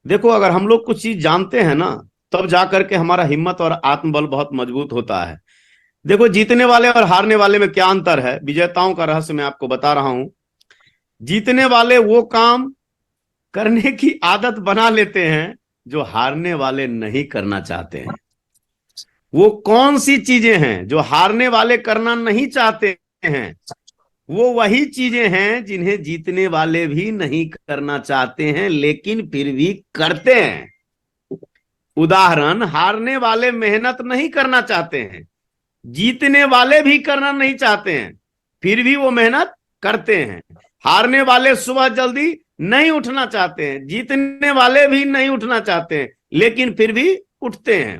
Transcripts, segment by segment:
देखो, अगर हम लोग कुछ चीज जानते हैं ना, तब जा करके हमारा हिम्मत और आत्मबल बहुत मजबूत होता है। देखो, जीतने वाले और हारने वाले में क्या अंतर है, विजेताओं का रहस्य मैं आपको बता रहा हूं। जीतने वाले वो काम करने की आदत बना लेते हैं जो हारने वाले नहीं करना चाहते हैं। वो कौन सी चीजें हैं जो हारने वाले करना नहीं चाहते हैं? वो वही चीजें हैं जिन्हें जीतने वाले भी नहीं करना चाहते हैं, लेकिन फिर भी करते हैं। उदाहरण, हारने वाले मेहनत नहीं करना चाहते हैं, जीतने वाले भी करना नहीं चाहते हैं, फिर भी वो मेहनत करते हैं। हारने वाले सुबह जल्दी नहीं उठना चाहते हैं, जीतने वाले भी नहीं उठना चाहते हैं, लेकिन फिर भी उठते हैं।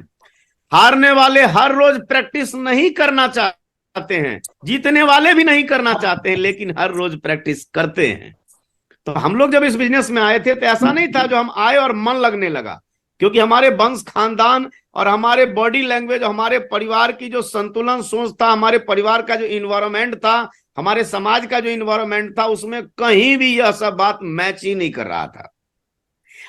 हारने वाले हर रोज प्रैक्टिस नहीं करना चाहते हैं, जीतने वाले भी नहीं करना चाहते हैं, लेकिन हर रोज प्रैक्टिस करते हैं। तो हम लोग जब इस बिजनेस में आए थे तो ऐसा नहीं था जो हम आए और मन लगने लगा, क्योंकि हमारे वंश खानदान और हमारे बॉडी लैंग्वेज, हमारे परिवार की जो संतुलन सोच था, हमारे परिवार का जो इन्वायरमेंट था, हमारे समाज का जो इन्वायरमेंट था, उसमें कहीं भी यह सब बात मैच ही नहीं कर रहा था।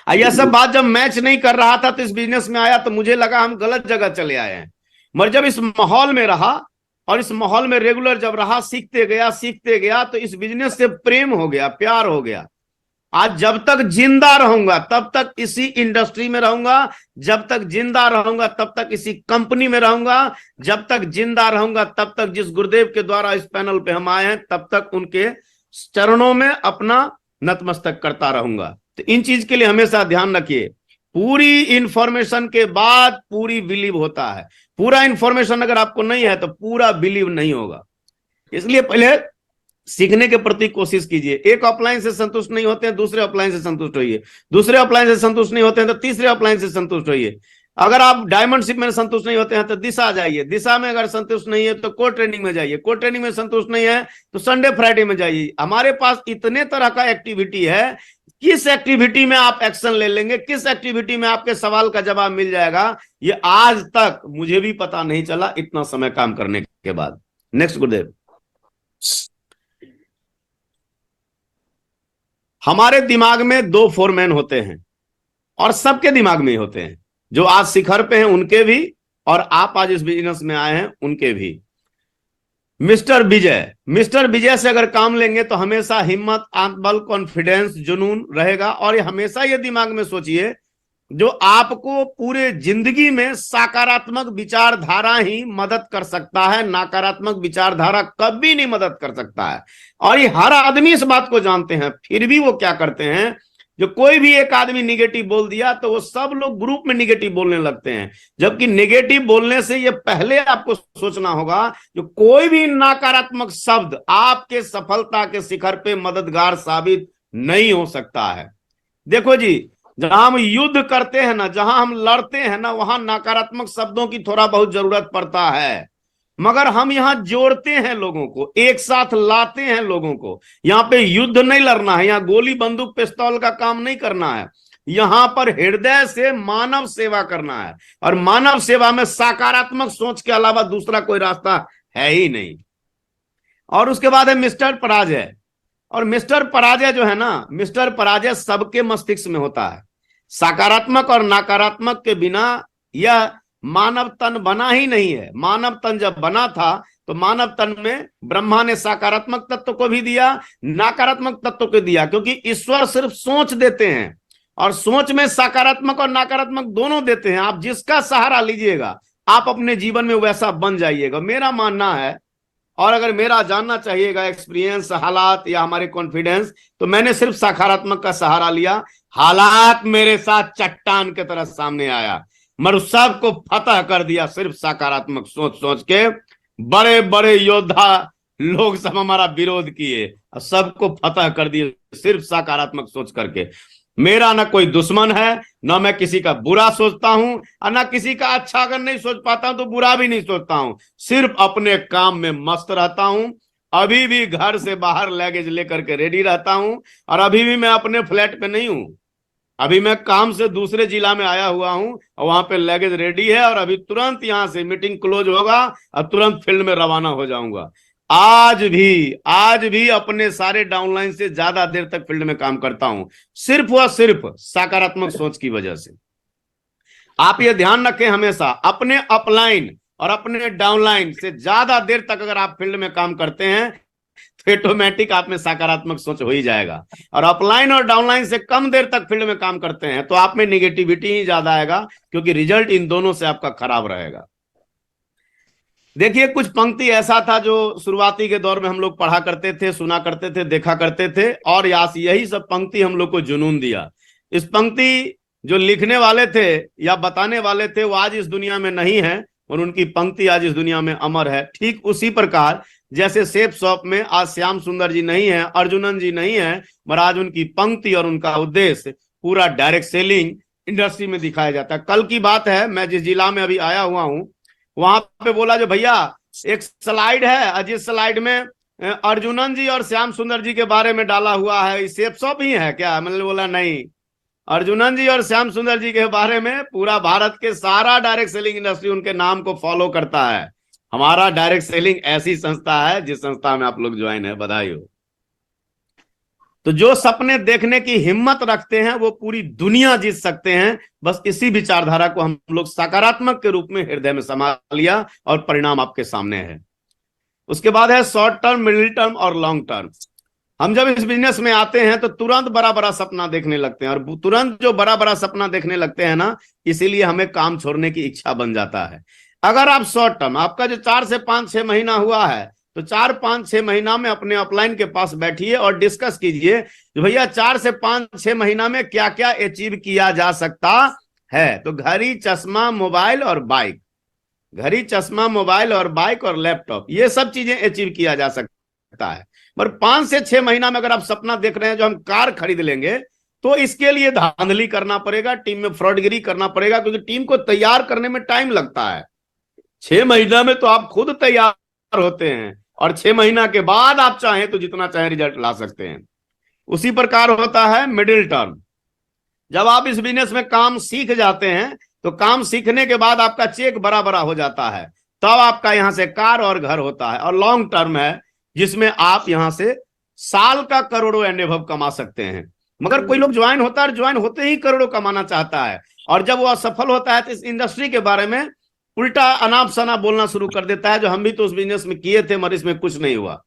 यह सब बात जब मैच नहीं कर रहा था तो इस बिजनेस में आया तो मुझे लगा हम गलत जगह चले आए हैं। मगर जब इस माहौल में रहा और इस माहौल में रेगुलर जब रहा, सीखते गया तो इस बिजनेस से प्रेम हो गया, प्यार हो गया। आज जब तक जिंदा रहूंगा तब तक इसी इंडस्ट्री में रहूंगा, जब तक जिंदा रहूंगा तब तक इसी कंपनी में रहूंगा, जब तक जिंदा रहूंगा तब तक जिस गुरुदेव के द्वारा इस पैनल पे हम आए हैं तब तक उनके चरणों में अपना नतमस्तक करता रहूंगा। तो इन चीज के लिए हमेशा ध्यान रखिए, पूरी इंफॉर्मेशन के बाद पूरी बिलीव होता है। पूरा इंफॉर्मेशन अगर आपको नहीं है तो पूरा बिलीव नहीं होगा। इसलिए पहले सीखने के प्रति कोशिश कीजिए। एक ऑफलाइन से संतुष्ट नहीं होते हैं, दूसरे ऑफलाइन से संतुष्ट होइए। दूसरे ऑफलाइन से संतुष्ट नहीं होते हैं तो तीसरे ऑफलाइन से संतुष्ट होइए। अगर आप डायमंडशिप में संतुष्ट नहीं होते हैं तो दिशा जाइए, दिशा में अगर संतुष्ट नहीं है तो को ट्रेनिंग में जाइए, को ट्रेनिंग में संतुष्ट नहीं है तो संडे फ्राइडे में जाइए। हमारे पास इतने तरह का एक्टिविटी है, किस एक्टिविटी में आप एक्शन ले लेंगे, किस एक्टिविटी में आपके सवाल का जवाब मिल जाएगा, ये आज तक मुझे भी पता नहीं चला इतना समय काम करने के बाद। नेक्स्ट गुरुदेव। हमारे दिमाग में दो फोरमैन होते हैं और सबके दिमाग में ही होते हैं, जो आज शिखर पे हैं उनके भी और आप आज इस बिजनेस में आए हैं उनके भी। मिस्टर विजय से अगर काम लेंगे तो हमेशा हिम्मत, आत्मबल, कॉन्फिडेंस, जुनून रहेगा। और ये हमेशा ये दिमाग में सोचिए, जो आपको पूरे जिंदगी में सकारात्मक विचारधारा ही मदद कर सकता है, नकारात्मक विचारधारा कभी नहीं मदद कर सकता है। और ये हर आदमी इस बात को जानते हैं, फिर भी वो क्या करते हैं, जो कोई भी एक आदमी निगेटिव बोल दिया तो वो सब लोग ग्रुप में निगेटिव बोलने लगते हैं। जबकि निगेटिव बोलने से ये पहले आपको सोचना होगा, जो कोई भी नकारात्मक शब्द आपके सफलता के शिखर पे मददगार साबित नहीं हो सकता है। देखो जी, जहां हम युद्ध करते हैं ना, जहां हम लड़ते हैं ना, वहां नकारात्मक शब्दों की थोड़ा बहुत जरूरत पड़ता है। मगर हम यहां जोड़ते हैं लोगों को, एक साथ लाते हैं लोगों को। यहां पे युद्ध नहीं लड़ना है, यहां गोली बंदूक पिस्तौल का काम नहीं करना है। यहां पर हृदय से मानव सेवा करना है। और मानव सेवा में सकारात्मक सोच के अलावा दूसरा कोई रास्ता है ही नहीं। और उसके बाद है मिस्टर पराजय। और मिस्टर पराजय जो है ना, मिस्टर पराजय सबके मस्तिष्क में होता है। सकारात्मक और नकारात्मक के बिना यह मानव तन बना ही नहीं है। मानव तन जब बना था तो मानव तन में ब्रह्मा ने सकारात्मक तत्व को भी दिया, नकारात्मक तत्व को दिया, क्योंकि ईश्वर सिर्फ सोच देते हैं और सोच में सकारात्मक और नकारात्मक दोनों देते हैं। आप जिसका सहारा लीजिएगा आप अपने जीवन में वैसा बन जाइएगा, मेरा मानना है। और अगर मेरा जानना चाहिएगा एक्सपीरियंस, हालात या हमारे कॉन्फिडेंस, तो मैंने सिर्फ सकारात्मक का सहारा लिया। हालात मेरे साथ चट्टान की तरह सामने आया, मगर सबको फतह कर दिया सिर्फ सकारात्मक सोच सोच के। बड़े बड़े योद्धा लोग सब हमारा विरोध किए और सबको फतह कर दिए सिर्फ सकारात्मक सोच करके। मेरा ना कोई दुश्मन है, ना मैं किसी का बुरा सोचता हूं और ना किसी का अच्छा। अगर नहीं सोच पाता हूं तो बुरा भी नहीं सोचता हूं, सिर्फ अपने काम में मस्त रहता हूं। अभी भी घर से बाहर लगेज लेकर के रेडी रहता हूं और अभी भी मैं अपने फ्लैट पे नहीं हूं। अभी मैं काम से दूसरे जिला में आया हुआ हूं और वहां पे लगेज रेडी है और अभी तुरंत यहां से मीटिंग क्लोज होगा और तुरंत फील्ड में रवाना हो जाऊंगा। आज भी अपने सारे डाउनलाइन से ज्यादा देर तक फील्ड में काम करता हूं, सिर्फ व सिर्फ सकारात्मक सोच की वजह से। आप ये ध्यान रखें, हमेशा अपने अपलाइन और अपने डाउनलाइन से ज्यादा देर तक अगर आप फील्ड में काम करते हैं तो ऑटोमेटिक आप में सकारात्मक सोच हो ही जाएगा। और अपलाइन और डाउनलाइन से कम देर तक फील्ड में काम करते हैं तो आप में निगेटिविटी ही ज्यादा आएगा, क्योंकि रिजल्ट इन दोनों से आपका खराब रहेगा। देखिए, कुछ पंक्ति ऐसा था जो शुरुआती के दौर में हम लोग पढ़ा करते थे, सुना करते थे, देखा करते थे, और यही सब पंक्ति हम लोग को जुनून दिया। इस पंक्ति जो लिखने वाले थे या बताने वाले थे वो आज इस दुनिया में नहीं है, और उनकी पंक्ति आज इस दुनिया में अमर है। ठीक उसी प्रकार जैसे सेफ शॉप में आज श्याम सुंदर जी नहीं है, अर्जुनन जी नहीं है, मगर आज उनकी पंक्ति और उनका उद्देश्य पूरा डायरेक्ट सेलिंग इंडस्ट्री में दिखाया जाता है। कल की बात है, मैं जिस जिला में अभी आया हुआ हूं वहां पे बोला जो भैया एक स्लाइड है, जिस स्लाइड में अर्जुनन जी और श्याम सुंदर जी के बारे में डाला हुआ है, सेफ शॉप ही है क्या? मैंने बोला नहीं, अर्जुनन जी और श्याम सुंदर जी के बारे में पूरा भारत के सारा डायरेक्ट सेलिंग इंडस्ट्री उनके नाम को फॉलो करता है। हमारा डायरेक्ट सेलिंग ऐसी संस्था है जिस संस्था में आप लोग ज्वाइन है, बधाई हो। तो जो सपने देखने की हिम्मत रखते हैं वो पूरी दुनिया जीत सकते हैं। बस इसी विचारधारा को हम लोग सकारात्मक के रूप में हृदय में समा लिया और परिणाम आपके सामने है। उसके बाद है शॉर्ट टर्म, मिडिल टर्म और लॉन्ग टर्म। हम जब इस बिजनेस में आते हैं तो तुरंत बड़ा बड़ा सपना देखने लगते हैं, और तुरंत जो बड़ा बड़ा सपना देखने लगते हैं ना, इसीलिए हमें काम छोड़ने की इच्छा बन जाता है। अगर आप शॉर्ट टर्म, आपका जो 4 से 5-6 महीना हुआ है, तो 4-5-6 महीना में अपने अपलाइन के पास बैठिए और डिस्कस कीजिए कि भैया 4 से 5-6 महीना में क्या क्या अचीव किया जा सकता है। तो घड़ी, चश्मा, मोबाइल और बाइक, घड़ी, चश्मा, मोबाइल और बाइक और लैपटॉप, ये सब चीजें अचीव किया जा सकता है। पर 5 से 6 महीना में अगर आप सपना देख रहे हैं जो हम कार खरीद लेंगे, तो इसके लिए धांधली करना पड़ेगा, टीम में फ्रॉडगिरी करना पड़ेगा, क्योंकि टीम को तैयार करने में टाइम लगता है। 6 महीना में तो आप खुद तैयार होते हैं, और 6 महीना के बाद आप चाहें तो जितना चाहे रिजल्ट ला सकते हैं। उसी प्रकार होता है मिडिल टर्म। जब आप इस बिजनेस में काम सीख जाते हैं तो काम सीखने के बाद आपका चेक बड़ा बड़ा हो जाता है, तब आपका यहां से कार और घर होता है। और लॉन्ग टर्म है जिसमें आप यहां से साल का करोड़ों एंड अबव कमा सकते हैं। मगर कोई लोग ज्वाइन होता है, ज्वाइन होते ही करोड़ों कमाना चाहता है, और जब वो असफल होता है तो इस इंडस्ट्री के बारे में उल्टा अनाप शनाप बोलना शुरू कर देता है, जो हम भी तो उस बिजनेस में किए थे मगर इसमें कुछ नहीं हुआ।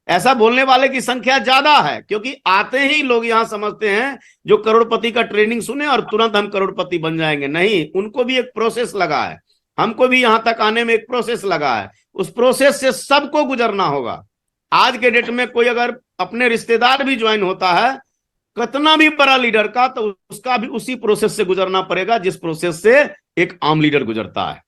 ऐसा बोलने वाले की संख्या ज्यादा है, क्योंकि आते ही लोग यहां समझते हैं जो करोड़पति का ट्रेनिंग सुने और तुरंत हम करोड़पति बन जाएंगे। नहीं, उनको भी एक प्रोसेस लगा है, हमको भी यहां तक आने में एक प्रोसेस लगा है। उस प्रोसेस से सबको गुजरना होगा। आज के डेट में कोई अगर अपने रिश्तेदार भी ज्वाइन होता है, कितना भी बड़ा लीडर का, तो उसका भी उसी प्रोसेस से गुजरना पड़ेगा जिस प्रोसेस से एक आम लीडर गुजरता है।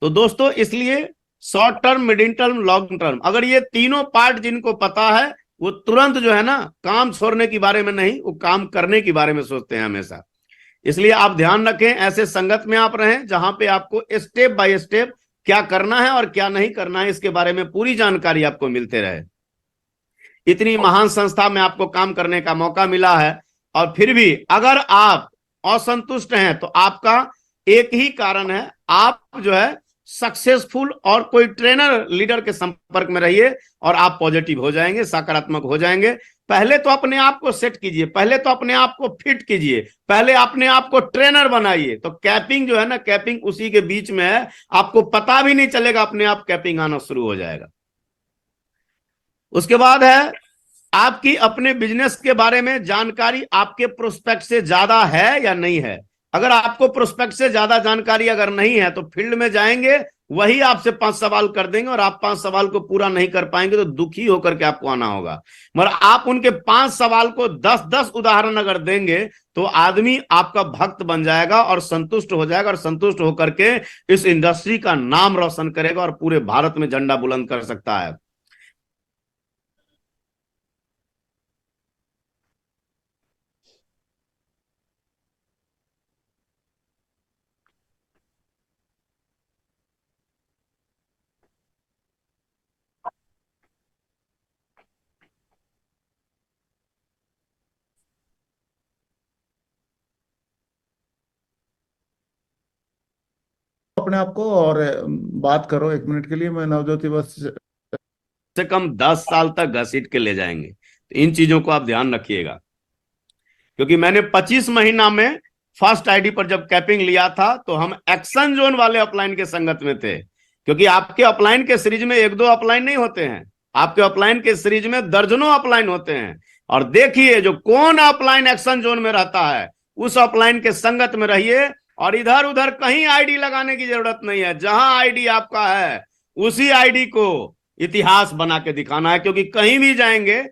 तो दोस्तों, इसलिए short term, middle term, long term, अगर ये तीनों पार्ट जिनको पता है वो तुरंत जो है ना, काम छोड़ने के बारे में नहीं, वो काम करने के बारे में सोचते हैं हमेशा। इसलिए आप ध्यान रखें, ऐसे संगत में आप रहें जहां पे आपको स्टेप बाय स्टेप क्या करना है और क्या नहीं करना है इसके बारे में पूरी जानकारी आपको मिलते रहे। इतनी महान संस्था में आपको काम करने का मौका मिला है, और फिर भी अगर आप असंतुष्ट हैं तो आपका एक ही कारण है, आप जो है सक्सेसफुल और कोई ट्रेनर, लीडर के संपर्क में रहिए और आप पॉजिटिव हो जाएंगे, सकारात्मक हो जाएंगे। पहले तो अपने आप को सेट कीजिए, पहले तो अपने आप को फिट कीजिए, पहले अपने आप को ट्रेनर बनाइए। तो कैपिंग जो है ना, कैपिंग उसी के बीच में है, आपको पता भी नहीं चलेगा, अपने आप कैपिंग आना शुरू हो जाएगा। उसके बाद है आपकी अपने बिजनेस के बारे में जानकारी आपके प्रोस्पेक्ट से ज्यादा है या नहीं है। अगर आपको प्रोस्पेक्ट से ज्यादा जानकारी अगर नहीं है तो फील्ड में जाएंगे, वही आपसे 5 सवाल कर देंगे और आप 5 सवाल को पूरा नहीं कर पाएंगे तो दुखी होकर के आपको आना होगा। मगर आप उनके 5 सवाल को 10-10 उदाहरण अगर देंगे तो आदमी आपका भक्त बन जाएगा और संतुष्ट हो जाएगा, और संतुष्ट होकर के इस इंडस्ट्री का नाम रोशन करेगा और पूरे भारत में झंडा बुलंद कर सकता है। अपने आप को और बात करो 1 मिनट के लिए। मैं नवज्योति बस से कम 10 साल तक घसीट के ले जाएंगे। तो इन चीजों को आप ध्यान रखिएगा, क्योंकि मैंने 25 महीना में फर्स्ट आईडी पर जब कैपिंग लिया था तो हम एक्शन जोन वाले अपलाइन के संगत में थे, क्योंकि आपके अपलाइन के सीरीज में 1-2 अपलाइन नहीं होते हैं, आपके अपलाइन के सीरीज में दर्जनों अपलाइन होते हैं। और देखिए जो कौन अपलाइन एक्शन जोन में रहता है उस अपलाइन के संगत में रहिए, और इधर उधर कहीं आईडी लगाने की जरूरत नहीं है। जहां आईडी आपका है उसी आईडी को इतिहास बना के दिखाना है, क्योंकि कहीं भी जाएंगे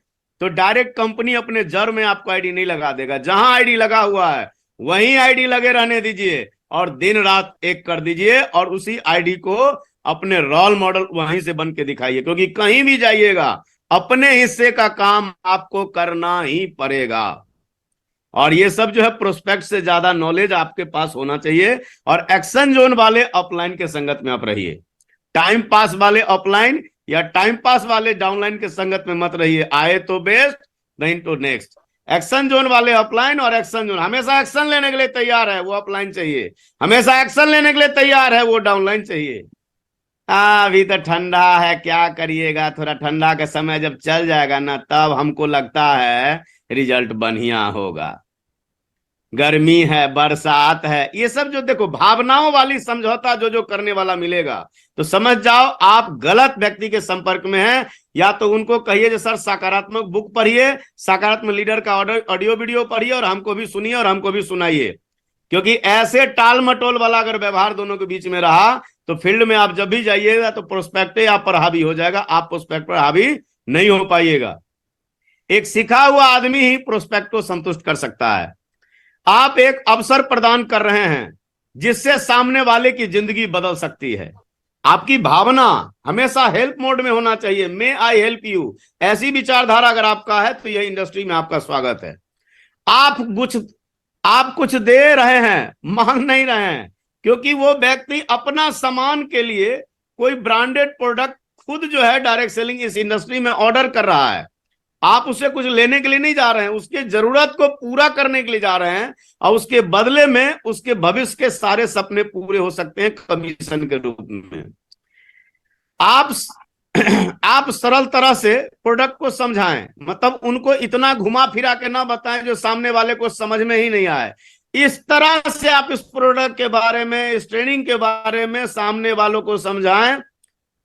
तो डायरेक्ट कंपनी अपने जर में आपको आईडी नहीं लगा देगा। जहां आईडी लगा हुआ है वहीं आईडी लगे रहने दीजिए और दिन रात एक कर दीजिए, और उसी आईडी को अपने रोल मॉडल वहीं से बन के दिखाइए, क्योंकि कहीं भी जाइएगा अपने हिस्से का काम आपको करना ही पड़ेगा। और ये सब जो है प्रोस्पेक्ट से ज्यादा नॉलेज आपके पास होना चाहिए। और एक्शन जोन वाले अपलाइन के संगत में आप रहिए, टाइम पास वाले अपलाइन या टाइम पास वाले डाउनलाइन के संगत में मत रहिए। आए तो बेस्ट, नहीं तो नेक्स्ट। एक्शन जोन वाले अपलाइन और एक्शन जोन, हमेशा एक्शन लेने के लिए तैयार है वो अपलाइन चाहिए, हमेशा एक्शन लेने के लिए तैयार है वो डाउनलाइन चाहिए। अभी तो ठंडा है, क्या करिएगा, थोड़ा ठंडा का समय जब चल जाएगा ना तब हमको लगता है रिजल्ट बढ़िया होगा। गर्मी है, बरसात है, ये सब जो देखो भावनाओं वाली समझौता जो जो करने वाला मिलेगा तो समझ जाओ आप गलत व्यक्ति के संपर्क में हैं। या तो उनको कहिए जो सर सकारात्मक बुक पढ़िए, सकारात्मक लीडर का ऑडियो वीडियो पढ़िए और हमको भी सुनिए और हमको भी सुनाइए, क्योंकि ऐसे टाल मटोल वाला अगर व्यवहार दोनों के बीच में रहा तो फील्ड में आप जब भी जाइएगा तो प्रोस्पेक्ट आप पर हावी हो जाएगा, आप प्रोस्पेक्ट पर हावी नहीं हो पाइएगा। एक सिखा हुआ आदमी ही प्रोस्पेक्ट को संतुष्ट कर सकता है। आप एक अवसर प्रदान कर रहे हैं जिससे सामने वाले की जिंदगी बदल सकती है। आपकी भावना हमेशा हेल्प मोड में होना चाहिए, मे आई हेल्प यू, ऐसी विचारधारा अगर आपका है तो यह इंडस्ट्री में आपका स्वागत है। आप कुछ दे रहे हैं, मांग नहीं रहे हैं, क्योंकि वो व्यक्ति अपना सामान के लिए कोई ब्रांडेड प्रोडक्ट खुद जो है डायरेक्ट सेलिंग इस इंडस्ट्री में ऑर्डर कर रहा है। आप उससे कुछ लेने के लिए नहीं जा रहे हैं, उसके जरूरत को पूरा करने के लिए जा रहे हैं, और उसके बदले में उसके भविष्य के सारे सपने पूरे हो सकते हैं कमीशन के रूप में। आप सरल तरह से प्रोडक्ट को समझाएं, मतलब उनको इतना घुमा फिरा के ना बताएं जो सामने वाले को समझ में ही नहीं आए। इस तरह से आप इस प्रोडक्ट के बारे में, इस ट्रेनिंग के बारे में सामने वालों को समझाएं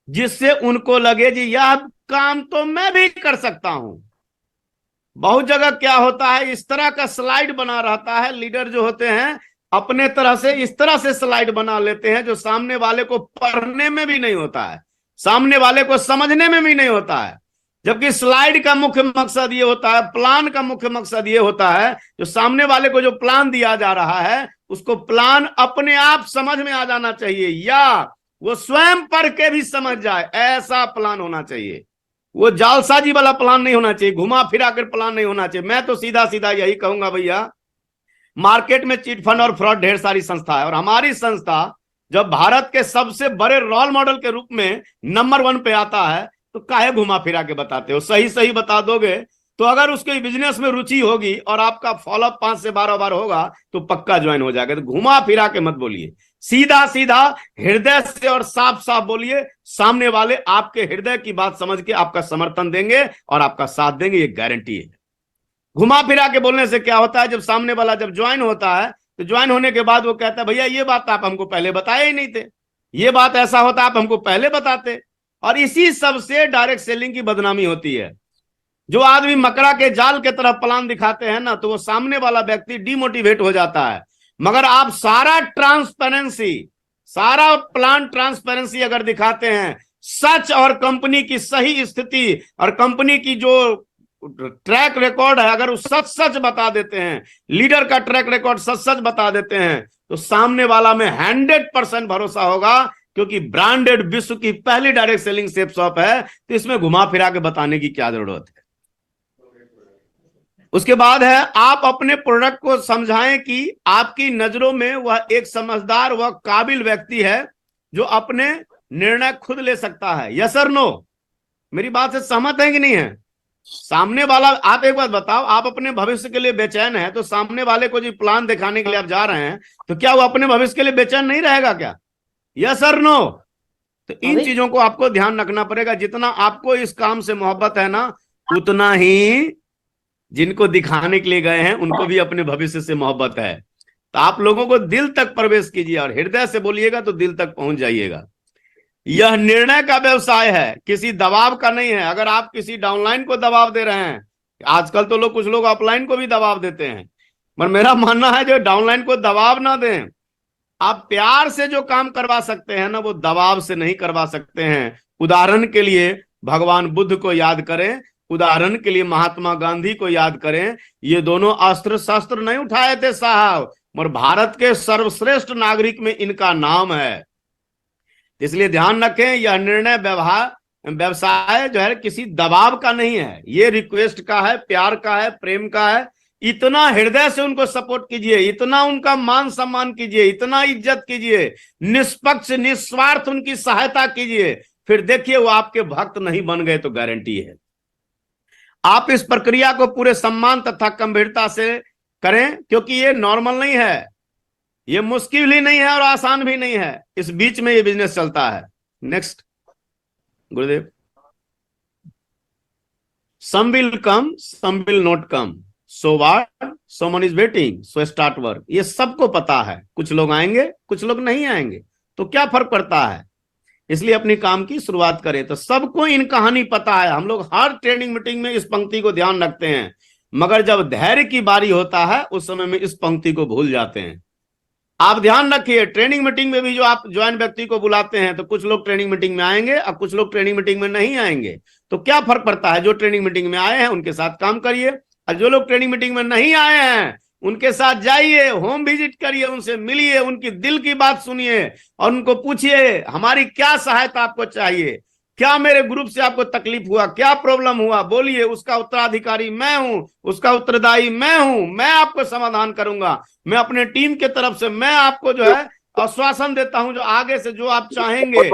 जिससे उनको लगे जी यह काम तो मैं भी कर सकता हूं। बहुत जगह क्या होता है, इस तरह का स्लाइड बना रहता है, लीडर जो होते हैं अपने तरह से इस तरह से स्लाइड बना लेते हैं जो सामने वाले को पढ़ने में भी नहीं होता है, सामने वाले को समझने में भी नहीं होता है। जबकि स्लाइड का मुख्य मकसद ये होता है, प्लान का मुख्य मकसद ये होता है, जो सामने वाले को जो प्लान दिया जा रहा है उसको प्लान अपने आप समझ में आ जाना चाहिए, या वो स्वयं पढ़ के भी समझ जाए, ऐसा प्लान होना चाहिए। वो जालसाजी वाला प्लान नहीं होना चाहिए, घुमा फिरा कर प्लान नहीं होना चाहिए। मैं तो सीधा सीधा यही कहूंगा भैया, मार्केट में चिट फंड और फ्रॉड ढेर सारी संस्था है, और हमारी संस्था जब भारत के सबसे बड़े रोल मॉडल के रूप में नंबर 1 पे आता है तो काहे घुमा फिरा के बताते हो? सही सही बता दोगे तो अगर उसके बिजनेस में रुचि होगी और आपका फॉलोअप 5 से 12 बार होगा तो पक्का ज्वाइन हो जाएगा। तो घुमा फिरा के मत बोलिए, सीधा सीधा हृदय से और साफ साफ बोलिए। सामने वाले आपके हृदय की बात समझ के आपका समर्थन देंगे और आपका साथ देंगे, ये गारंटी है। घुमा फिरा के बोलने से क्या होता है, जब सामने वाला जब ज्वाइन होता है तो ज्वाइन होने के बाद वो कहता है भैया ये बात आप हमको पहले बताए ही नहीं थे, ये बात ऐसा होता आप हमको पहले बताते। और इसी सब से डायरेक्ट सेलिंग की बदनामी होती है। जो आदमी मकड़ा के जाल के तरफ प्लान दिखाते हैं ना तो वो सामने वाला व्यक्ति डिमोटिवेट हो जाता है। मगर आप सारा ट्रांसपेरेंसी, सारा प्लान ट्रांसपेरेंसी अगर दिखाते हैं, सच और कंपनी की सही स्थिति और कंपनी की जो ट्रैक रिकॉर्ड है अगर वो सच सच बता देते हैं, लीडर का ट्रैक रिकॉर्ड सच सच बता देते हैं, तो सामने वाला में 100% भरोसा होगा, क्योंकि ब्रांडेड विश्व की पहली डायरेक्ट सेलिंग सेफ शॉप है। तो इसमें घुमा फिरा के बताने की क्या जरूरत है। उसके बाद है आप अपने प्रोडक्ट को समझाएं कि आपकी नजरों में वह एक समझदार व काबिल व्यक्ति है जो अपने निर्णय खुद ले सकता है। यस और नो, मेरी बात से सहमत है कि नहीं है? सामने वाला, आप एक बात बताओ, आप अपने भविष्य के लिए बेचैन है तो सामने वाले को जो प्लान दिखाने के लिए आप जा रहे हैं तो क्या वो अपने भविष्य के लिए बेचैन नहीं रहेगा क्या? यस और नो? तो इन अरे चीजों को आपको ध्यान रखना पड़ेगा। जितना आपको इस काम से मोहब्बत है ना, उतना ही जिनको दिखाने के लिए गए हैं उनको भी अपने भविष्य से मोहब्बत है। तो आप लोगों को दिल तक प्रवेश कीजिए और हृदय से बोलिएगा तो दिल तक पहुंच जाइएगा। यह निर्णय का व्यवसाय है, किसी दबाव का नहीं है। अगर आप किसी डाउनलाइन को दबाव दे रहे हैं, आजकल तो कुछ लोग ऑफलाइन को भी दबाव देते हैं, पर मेरा मानना है जो डाउनलाइन को दबाव ना दें। आप प्यार से जो काम करवा सकते हैं ना, वो दबाव से नहीं करवा सकते हैं। उदाहरण के लिए भगवान बुद्ध को याद करें, उदाहरण के लिए महात्मा गांधी को याद करें। ये दोनों अस्त्र शस्त्र नहीं उठाए थे साहब, मगर भारत के सर्वश्रेष्ठ नागरिक में इनका नाम है। इसलिए ध्यान रखें, यह निर्णय व्यवसाय जो है किसी दबाव का नहीं है, ये रिक्वेस्ट का है, प्यार का है, प्रेम का है। इतना हृदय से उनको सपोर्ट कीजिए, इतना उनका मान सम्मान कीजिए, इतना इज्जत कीजिए, निष्पक्ष निस्वार्थ उनकी सहायता कीजिए। फिर देखिए वो आपके भक्त नहीं बन गए तो गारंटी है। आप इस प्रक्रिया को पूरे सम्मान तथा गंभीरता से करें, क्योंकि ये नॉर्मल नहीं है, ये मुश्किल ही नहीं है और आसान भी नहीं है। इस बीच में ये बिजनेस चलता है। Next Gurudev. Some will come, some will not come, so what, someone is waiting, so start work. ये सबको पता है, कुछ लोग आएंगे कुछ लोग नहीं आएंगे, तो क्या फर्क पड़ता है। इसलिए अपनी काम की शुरुआत करें। तो सबको इन कहानी पता है। हम लोग हर ट्रेनिंग मीटिंग में इस पंक्ति को ध्यान रखते हैं, मगर जब धैर्य की बारी होता है उस समय में इस पंक्ति को भूल जाते हैं। आप ध्यान रखिए, ट्रेनिंग मीटिंग में भी जो आप ज्वाइन व्यक्ति को बुलाते हैं, तो कुछ लोग ट्रेनिंग मीटिंग में आएंगे और कुछ लोग ट्रेनिंग मीटिंग में नहीं आएंगे। तो क्या फर्क पड़ता है, जो ट्रेनिंग मीटिंग में आए हैं उनके साथ काम करिए, और जो लोग ट्रेनिंग मीटिंग में नहीं आए हैं उनके साथ जाइए, होम विजिट करिए, उनसे मिलिए, उनकी दिल की बात सुनिए और उनको पूछिए हमारी क्या सहायता आपको चाहिए, क्या मेरे ग्रुप से आपको तकलीफ हुआ, क्या प्रॉब्लम हुआ, बोलिए। उसका उत्तराधिकारी मैं हूं, उसका उत्तरदायी मैं हूं, मैं आपको समाधान करूंगा। मैं अपने टीम के तरफ से मैं आपको जो है आश्वासन देता हूं, जो आगे से जो आप चाहेंगे